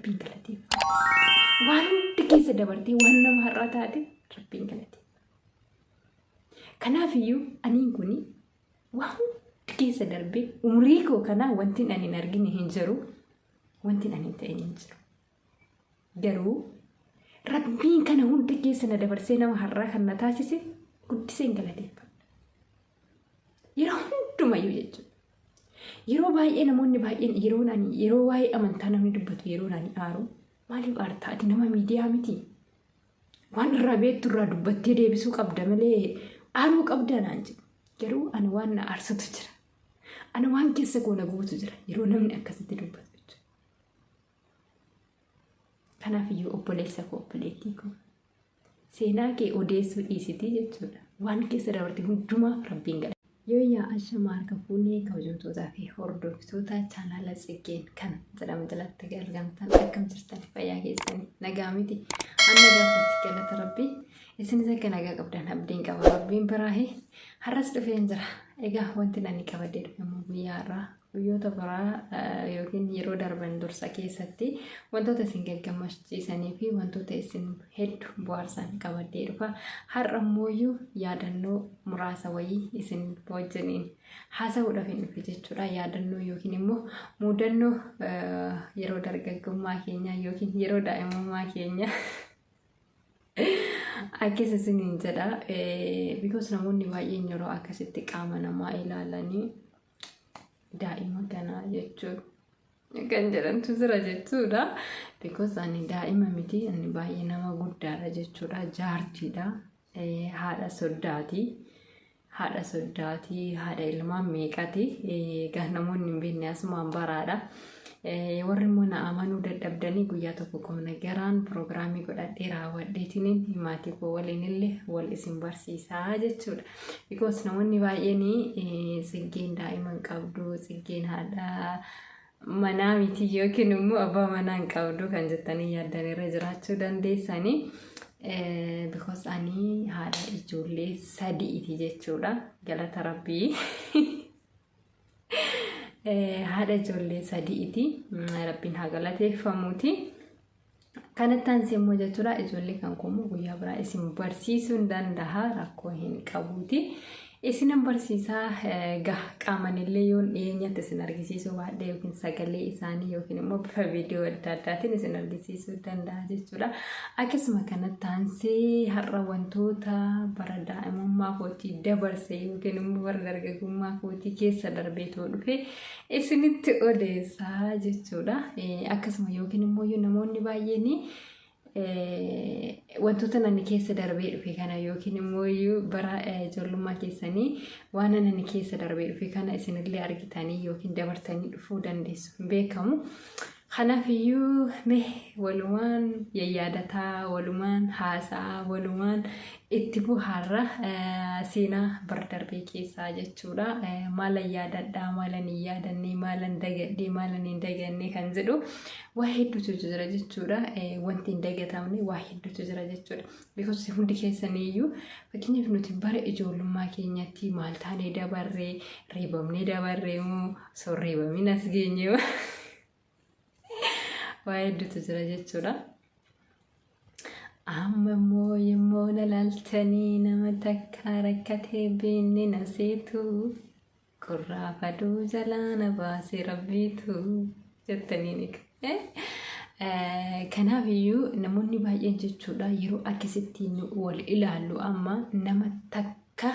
rabbiin galateeffadhu. Waan hundi keessa dabartee waan nama har'aa taate rabbiin galateeffadhu. Kanaafiyyuu aniin kun waan hundi keessa darbee umrii koo kanaa wanti ani hin argine hin jiru, wanti ani hin ta'in hin jiru. Garuu rabbiin kana hunda keessa na dabarsee nama har'aa kan na taasise guddiseen galateeffadha. Yeroo hundumayyuu jechuudha. Yeroo baay'ee namoonni baay'een yeroo waa'ee amantaa namni dubbatu yeroo ani aaru maaliif aartaa ati nama miidiyaa miti? Waan irraa beektu irraa dubbattee deebisuu qabda malee aaruu qabda naan jedhu. Garuu ani waan na aarsatu jira. Ani waan keessa koo na guutu jira yeroo namni akkasitti dubbatu jechuudha. Kanaafiyyuu obboleessa koo obboleettii koo seenaa kee odeessuu dhiisitii jechuudha. Waan keessa dabarte hundumaa rabbiin gala. Yoo yaa ashama harka fuunee kabajamtootaa fi hordoftoota chaanaala Tsiggeen kan jedhamu jalatti argamtan akkam jirtan fayyaa keessanii nagaa miti. An nagaa fuutti galata rabbii isinis akka nagaa qabdan abdiin qaba rabbiin biraahe har'as dhufeen jira. Egaa wanti ani qabadee dhufe immoo guyyaa irraa guyyoota biraa yookiin yeroo darban dursa keessatti wantoota isin gammachiisanii fi wantoota isin hedduu bohaarsan qabadee dhufa. Har'a immoo yaadannoo muraasa wayii isin wajjiniin haasa'uudhaaf hin dhufe jechuudha. Yaadannoo yookiin immoo mudannoo yeroo dargaggummaa keenya yookiin yeroo daa'imummaa keenya akkasa isiniin jedha. Because namoonni baay'een yeroo akkasitti qaama namaa ilaalanii daa'ima kana jechuudha kan jedhantu jira jechuudha. Because ani daa'ima miti, ani baay'ee nama guddaadha jechuudha. Jaartiidha, haadha soddaati. Haadha ilmaan meeqati. Egaa namoonni hin beekne asumaan baraadha. Warri immoo na amanuu dadhabdanii guyyaa tokko qomna garaan piroogiraamii godhadhee raawwadheetiin maatii koo waliin illee wal isin barsiisaa jechuudha. Because namoonni baay'een Tsiggeen daa'ima hin qabdu, Tsiggeen haadha manaa miti yookiin immoo abbaa manaa hin qabdu kan jettanii yaaddanirra jiraachuu dandeessanii. Because ani haadha ijoollee sadiiti jechuudha. Galata rabbii. Haadha ijoollee sadiiti. Rabbiin haa galateeffamuuti. Kanattaan immoo jechuudha ijoollee kan koommoo guyyaa biraa isin barsiisuu hin danda'a rakkoo hin qabuuti. Isinan barsiisaa qaamanillee yoon dhiyeenyatti isin argisiisuu baadhee yookiin sagalee isaanii yookiin immoo bifa viidiyoo adda addaatiin isin argisiisuu danda'a jechuudha. Akkasuma kanattaan har'a wantoota bara daa'imummaa kootii dabarse yookiin immoo bara dargaggummaa kootii keessa darbeetoo dhufe isinitti odeessaa jechuudha. Akkasuma yookiin immoo namoonni baay'een wantoota nani keessa darbee dhufe kana yookiin immoo bara ijoollummaa keessanii waan nani keessa darbee dhufe kana isinillee argitanii yookiin dabartanii dhufuu dandeessu beekamu. Kanaafiyyuu walumaan yaadataa, walumaan haasaa, walumaan itti bu'aarra seenaa bara darbee keessaa jechuudha. Maalan yaadadhaa, maalan hin yaadannee, maalan dagadhee, maalan hin dagannee kan jedhu waa hedduutu jira jechuudha. Wanti hin dagatamne waa hedduutu jira jechuudha. Because hundi keessaniyyuu fakkeenyaaf nuti bara ijoollummaa keenyatti maal taanee dabarree, reebamnee dabarree moo sorreebamiin as geenye waa hedduutu jira jechuudha. Amma immoo yemmuu na laaltanii nama takka rakkatee beekne na seetu qorraa faduu jalaa na baase rabbiitu jettanii kanaafiyyuu namoonni baay'een jechuudha yeroo akkasitti wal ilaallu amma nama takka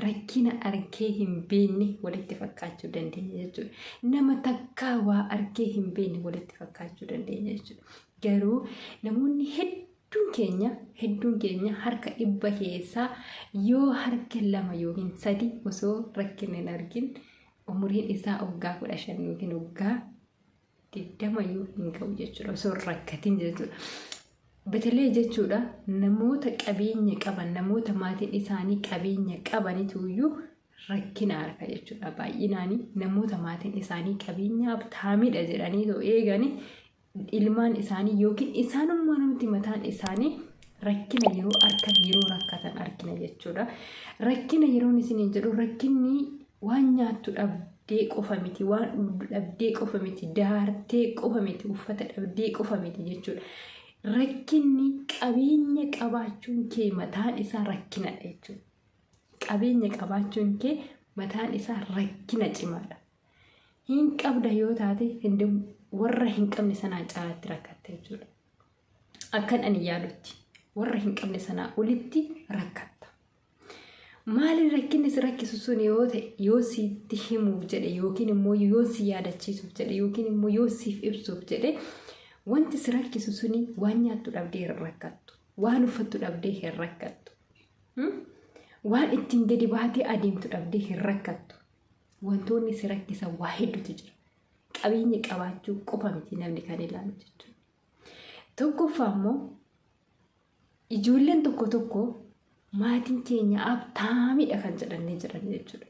rakkina argee hin beekne walitti fakkaachuu dandeenya jechuudha. Nama takka waa argee hin beekne walitti fakkaachuu dandeenya jechuudha. Garuu namoonni hedduun keenya harka 100 keessaa yoo harka 2 yookiin 3 osoo rakkina hin argin umuriin isaa waggaa 15 yookiin waggaa 20 yoo hin ga'u jechuudha osoo rakkatin jechuudha. Batalee jechuudha namoota qabeenya qaban, namoota maatiin isaanii qabeenya qabanitu rakkina arga jechuudha. Baay'inaanii namoota maatiin isaanii qabeenya taamidha jedhanii eeganii ilmaan isaanii yookiin isaanummaa namatti mataan isaanii rakkina yeroo arkan yeroo rakkatan argina jechuudha. Rakkina yeroon isiniin jedhu rakkinni waan nyaattu dhabdee qofa miti, waan dhabdee qofa miti, daartee qofa miti, uffata dhabdee qofa miti jechuudha. Rakkinni qabeenya qabaachuun kee mataan isaa rakkinadha jechuudha. Qabeenya qabaachuun kee mataan isaa rakkina cimaadha. Hin qabda yoo taate warra hin qabne sanaa caalaatti rakkatta jechuudha. Akkan ani yaadutti warra hin qabne sanaa olitti rakkatta. Maaliin rakkinni si rakkisu sun yoo ta'e yoo sitti himuuf jedhe yookiin immoo yoo si yaadachiisuuf jedhe yookiin immoo yoo siif ibsuuf jedhe wanti si rakkisu suni waan nyaattu dhabdee hin rakkattu, waan uffattu dhabdee hin rakkattu, waan ittiin gadi baatee adeemtu dhabdee hin rakkattu. Wantoonni si rakkisan waa hedduutu jira. Qabeenya qabaachuu qofa miti namni kan ilaalu jechuudha. Tokkoffaa immoo ijoolleen tokko tokko maatiin keenya abtaamiidha kan jedhanii jiran jechuudha.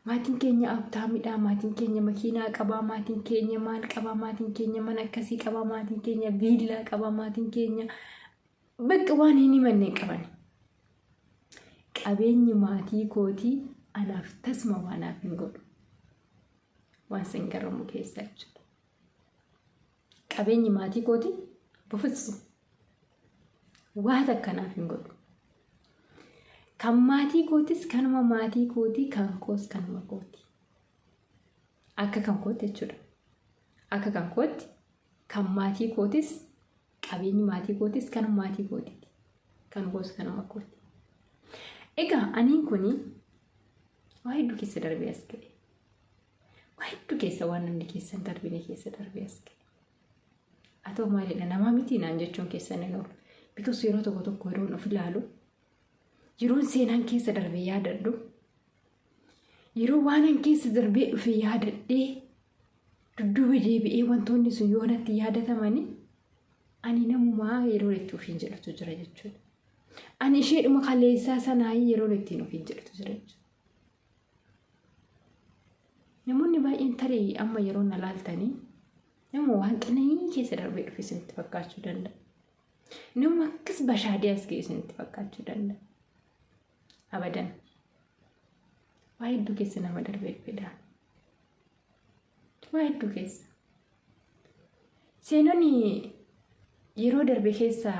Maatiin keenya abtaamiidha, maatiin keenya makiinaa qabaa, maatiin keenya maal qabaa, maatiin keenya mana akkasii qabaa, maatiin keenya viillaa qabaa, maatiin keenya bakka waan hin himanne qaban. Qabeenyi maatii kootii anaaf tasma waanaaf hin godhu. Waan sin garamu keessa jechuudha. Qabeenyi maatii kootii bufutsu waan akkanaaf hin godhu. Kan maatii kootis kanuma maatii kootii, kan koos kanuma kootii. Akka kan kootti jechuudha. Akka kan kootti kan maatii kootis qabeenyi maatii kootis kanuma maatii kootiiti. Kan koos kanuma kootii. Egaa aniin kuni waa hedduu keessa darbee as ga'e. Waa hedduu keessa waan namni keessa hin darbine keessa darbee as ga'e. Haa ta'u maalidha namaa miti naan jechuun keessa ni oolu. Because yeroo tokko tokko yeroon of ilaalu yeroon seenaan keessa darbee yaadadhu, yeroo waanan keessa darbee dhufe yaadadhee dudduuba deebi'ee wantoonni sun yoo natti yaadatamani ani namumaa yeroo jechuuf hin jedhatu jira jechuudha. Ani isheedhuma kaleessaa sanaa yeroo ittiin of hin jedhatu jira jechuudha. Namoonni baay'een tarii amma yeroo na laaltanii nama waan qananii keessa darbee dhufe isinitti fakkaachuu danda'a. Nama akkas bashaadee as ga'e isinitti fakkaachuu danda'a. Abadan. Waa hedduu keessa nama darbee dhufedha. Waa hedduu keessa. Seenonni yeroo darbe keessa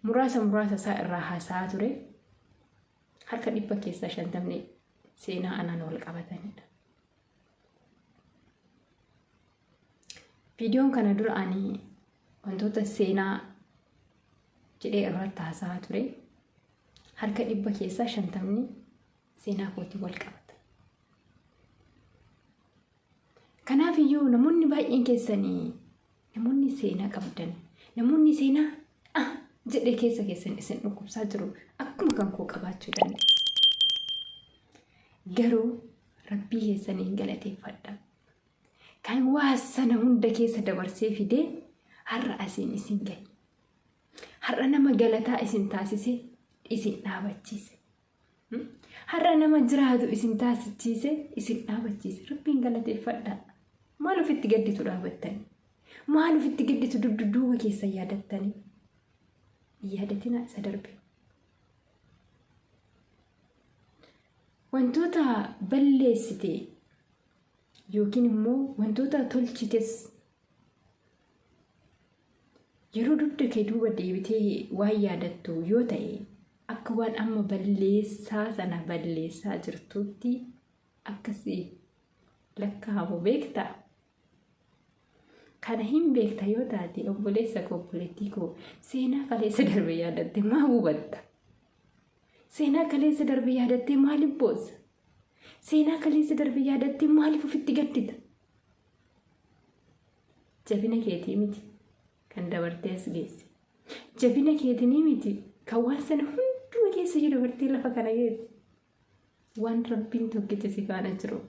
muraasa isaa irraa haasa'aa ture. Harka 100 keessaa 50 seenaa anaan wal qabatanidha. Viidiyoon kana dura ani wantoota seenaa jedhee irratti haasa'aa ture. Harka 100 keessaa 50 seenaa kootii wal qabata. Kanaaf iyyuu namoonni baay'een keessanii namoonni seenaa qabdan, namoonni seenaa jedhee keessan isin dhukkubsaa jiru akkuma kan koo qabaachuu dandeessu. Garuu rabbii keessaniin galateeffadha. Kan waa sana hunda keessa dabarsee fidee har'a asiin isin gahe. Har'a nama galataa isin taasise isin dhaabachiise. Har'a nama jiraatu isin taasichiise isin dhaabachiise. Rabbiin galateeffadha. Maal ofitti gadditu dhaabattani? Maal ofitti gadditu dudduuba keessa yaadattani? Yaadatina isa darbe. Wantoota balleessite yookiin immoo wantoota tolchites yeroo dugda kee duuba deebitee waan yaadattu yoo ta'e akka waan amma balleessaa sana balleessaa jirtutti akkasii lakkaa'amu beektaa. Kana hin beekta yoo taate obboleessa koo obboleettii koo seenaa kaleessa darbe yaadatte maa hubatta? Seenaa kaleessa darbe yaadatte maaliif boossa? Seenaa kaleessa darbe yaadatte maaliif ofitti gaddita? Jabina keetii miti kan dabartee as geesse. Jabina keetii miti kan waan sana hunduma keessa jiru dabartee lafa kana geesse. Waan rabbiin tokkicha si faana jiru.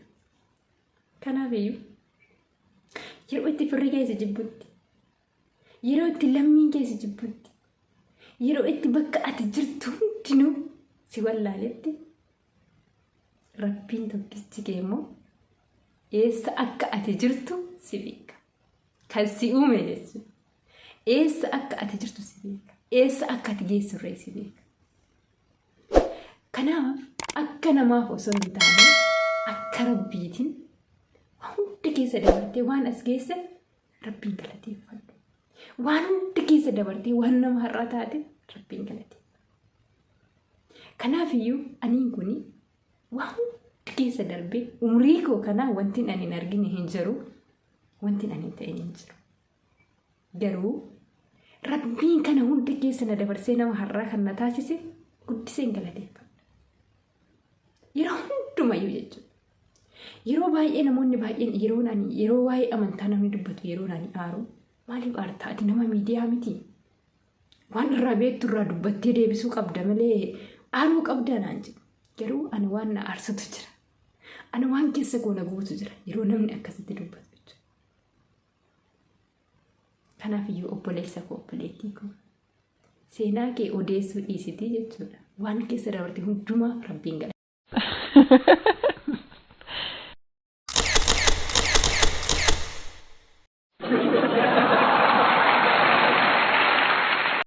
Kanaaf iyyuu yeroo itti firri keessa jibbutti, yeroo itti lammiin keessa jibbutti, yeroo itti bakka ati jirtu hundinuu si wallaaletti rabbiin tokkichi kee immoo eessa akka ati jirtu si beeka. Kan si uume jechuudha. Eessa akka ati jirtu si beeka. Eessa akka ati geessurree si beeka. Kanaaf akka namaaf osoo hin taane akka akka rabbiitiin hundi keessa dabartee waan as geesse rabbiin galateeffadhu. Waan hundi keessa dabartee waan nama har'aa taate rabbiin galateeffadhu. Kanaafiyyuu aniin kuni waan hundi keessa darbee umrii koo kanaa wanti ani hin argine hin jiru, wanti ani hin ta'in hin jiru. Garuu rabbiin kana hundi keessa na dabarsee nama har'aa kan na taasise guddiseen galateeffadha. Yeroo hundumayyuu jechuudha. Yeroo baay'ee namoonni baay'een yeroo waa'ee amantaa namni dubbatu yeroo ani aaru maaliif aartaa ati nama miidiyaa miti? Waan irraa beektu irraa dubbattee deebisuu qabda malee aaruu qabda naan jedhu. Garuu ani waan na aarsatu jira. Ani waan keessa koo na guutu jira yeroo namni akkasitti dubbatu jechuudha. Kanaafiyyuu obboleessa koo obboleettii koo seenaa kee odeessuu dhiisitii jechuudha. Waan keessa dabarte hundumaa rabbiin galateeffadhu.